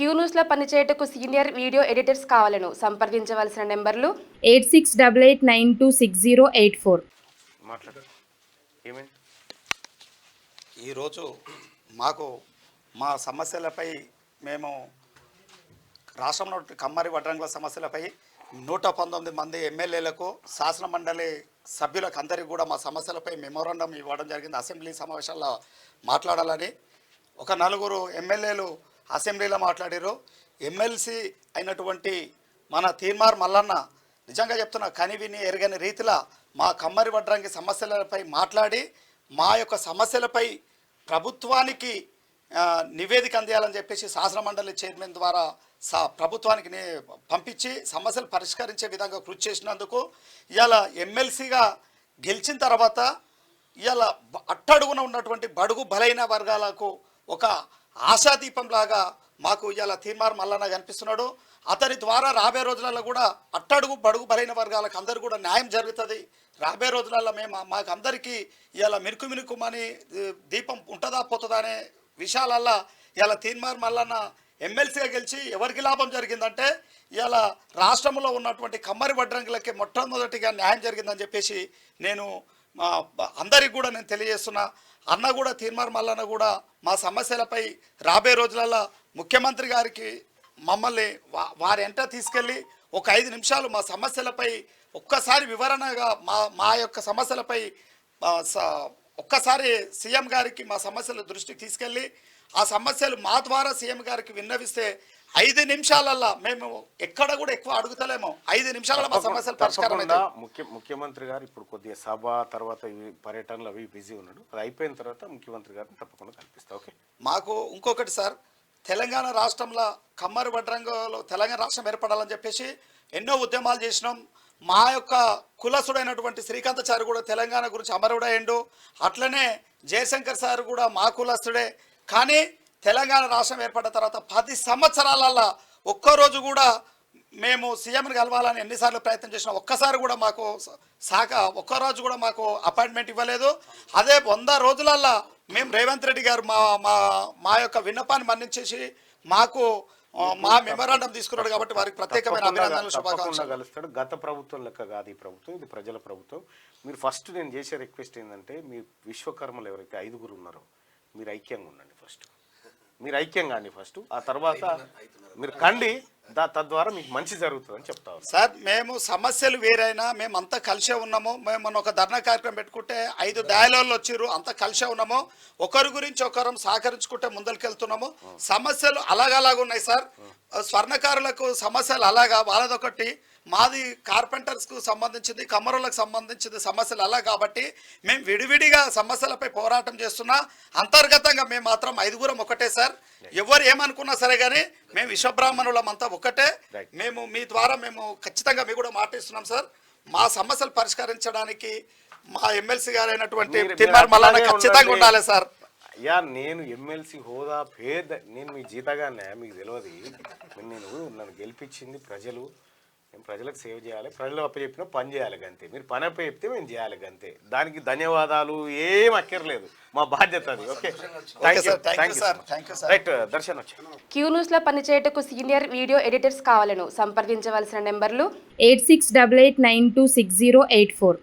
Queue న్యూస్లో పనిచేయటకు senior video editors కావాలను సంప్రదించవలసిన నెంబర్లు 8688926084. మాట్లాడు. ఏమైంది? ఈరోజు మాకు మా సమస్యలపై మేము రాష్ట్రంలో కమ్మరి వడ్రంగుల సమస్యలపై 119 మంది ఎమ్మెల్యేలకు శాసన మండలి సభ్యులకు అందరికీ కూడా మా సమస్యలపై మెమోరాండం ఇవ్వడం జరిగింది. అసెంబ్లీ సమావేశాల్లో మాట్లాడాలని ఒక 4 ఎమ్మెల్యేలు అసెంబ్లీలో మాట్లాడారు. ఎమ్మెల్సీ అయినటువంటి మన తీర్మార్ మల్లన్న నిజంగా చెప్తున్నా కనివిని ఎరగని రీతిలో మా కమ్మరి వడ్రంగి సమస్యలపై మాట్లాడి మా యొక్క సమస్యలపై ప్రభుత్వానికి నివేదిక అందియాలని చెప్పేసి శాసన మండలి చైర్మన్ ద్వారా ప్రభుత్వానికి పంపించి సమస్యలు పరిష్కరించే విధంగా కృషి చేసినందుకు ఇవాళ ఎమ్మెల్సీగా గెలిచిన తర్వాత ఇవాళ అట్టడుగున ఉన్నటువంటి బడుగు బలైన వర్గాలకు ఒక ఆశాదీపంలాగా మాకు ఇవాళ తీర్మార్ మల్లన్న కనిపిస్తున్నాడు. అతని ద్వారా రాబోయే రోజులలో కూడా అట్టడుగు బడుగు బలైన వర్గాలకు అందరూ కూడా న్యాయం జరుగుతుంది. రాబోయే రోజులలో మేము మాకు అందరికీ ఇవాళ మినుకుమని దీపం ఉంటుందా పోతుందా అనే విషయాలల్లో ఇవాళ తీర్మార్ మల్లన్న ఎమ్మెల్సీగా గెలిచి ఎవరికి లాభం జరిగిందంటే ఇవాళ రాష్ట్రంలో ఉన్నటువంటి కమ్మరి వడ్రంగులకి మొట్టమొదటిగా న్యాయం జరిగిందని చెప్పేసి నేను అందరికి కూడా నేను తెలియజేస్తున్నా. అన్న కూడా తీర్మార్ మల్లన్న కూడా మా సమస్యలపై రాబోయే రోజులలో ముఖ్యమంత్రి గారికి మమ్మల్ని వారి వెంట తీసుకెళ్ళి ఒక 5 నిమిషాలు మా సమస్యలపై ఒక్కసారి వివరణగా మా యొక్క సమస్యలపై ఒక్కసారి సీఎం గారికి మా సమస్యల దృష్టికి తీసుకెళ్ళి ఆ సమస్యలు మా ద్వారా సీఎం గారికి విన్నవిస్తే 5 నిమిషాలల్లో మేము ఎక్కడ కూడా ఎక్కువ అడుగుతలేము. 5 నిమిషాలలో మా సమస్యలు పరిష్కారం అవుతాయి. ముఖ్యమంత్రి గారు ఇప్పుడు కొద్దిగా సభ తర్వాత పర్యటనలు అవి బిజీ ఉన్నాడు. అది అయిపోయిన తర్వాత ముఖ్యమంత్రి గారిని తప్పకుండా కల్పిస్తా. ఓకే. మాకు ఇంకొకటి సార్, తెలంగాణ రాష్ట్రంలో కమ్మరి వడ్రంగులో తెలంగాణ రాష్ట్రం ఏర్పడాలని చెప్పేసి ఎన్నో ఉద్యమాలు చేసినాం. మా యొక్క కులసుడైనటువంటి శ్రీకాంతాచారి కూడా తెలంగాణ గురించి అమరుడయ్యిండు. అట్లనే జయశంకర్ సార్ కూడా మా కులస్తుడే. కానీ తెలంగాణ రాష్ట్రం ఏర్పడిన తర్వాత 10 సంవత్సరాలలో ఒక్కరోజు కూడా మేము సీఎంని కలవాలని ఎన్నిసార్లు ప్రయత్నం చేసినా ఒక్కసారి కూడా మాకు ఒక్కరోజు కూడా మాకు అపాయింట్మెంట్ ఇవ్వలేదు. అదే 100 రోజులల్లో మేము రేవంత్ రెడ్డి గారు మా యొక్క విన్నపాన్ని మన్నించేసి మాకు మా మెమోరాండం తీసుకున్నాడు కాబట్టి వారికి ప్రత్యేకమైన అభినందనలు శుభాకాంక్షలు. కలుస్తాడు. గత ప్రభుత్వం లెక్క కాదు ఈ ప్రభుత్వం, ఇది ప్రజల ప్రభుత్వం. మీరు ఫస్ట్ నేను చేసే రిక్వెస్ట్ ఏంటంటే మీ విశ్వకర్మలు ఎవరైతే 5 ఉన్నారో మీరు ఐక్యంగా ఉండండి. ఫస్ట్ మీరు ఐక్యంగా అండి ఫస్ట్, ఆ తర్వాత మీరు కండి, తద్వారా మీకు మంచి జరుగుతుందని చెప్తాను సార్. మేము సమస్యలు వేరైనా మేము అంతా కలిసే ఉన్నాము. మేము మన ఒక ధర్నా కార్యక్రమం పెట్టుకుంటే 5 డయలాగులు వచ్చారు, అంతా కలిసే ఉన్నాము. ఒకరి గురించి ఒకరం సహకరించుకుంటే ముందరికెళ్తున్నాము. సమస్యలు అలాగలాగున్నాయి సార్. స్వర్ణకారులకు సమస్యలు అలాగా వాళ్ళదొకటి, మాది కార్పెంటర్స్కు సంబంధించింది, కమ్మరులకు సంబంధించింది సమస్యలు అలా. కాబట్టి మేము విడివిడిగా సమస్యలపై పోరాటం చేస్తున్నా. అంతర్గతంగా మేము మాత్రం 5 ఒకటే సార్. ఎవరు ఏమనుకున్నా సరే కానీ మేము విశ్వబ్రాహ్మణులం అంతా ఒకటే. మేము మీ ద్వారా మేము ఖచ్చితంగా మీ కూడా మాటిస్తున్నాం సార్. మా సమస్యలు పరిష్కరించడానికి మా ఎమ్మెల్సీ గారు అయినటువంటి తీర్మార్ మల్లన్న ఖచ్చితంగా ఉండాలి సార్. అయ్యా నేను ఎమ్మెల్సీ హోదా నేను మీ జీతగానే మీకు తెలియదు. నన్ను గెలిపించింది ప్రజలు. మేము ప్రజలకు సేవ చేయాలి, ప్రజలు అప్పచెప్పినా పని చేయాలి అంతే. మీరు పని అప్ప చెప్తే మేము చేయాలి అంతే. దానికి ధన్యవాదాలు ఏం అక్కర్లేదు, మా బాధ్యత అది. Okay, right. దర్శన్ వచ్చి క్యూ న్యూస్లో పనిచేయటకు సీనియర్ వీడియో ఎడిటర్స్ కావాలను సంప్రదించవలసిన నెంబర్లు 8688926084.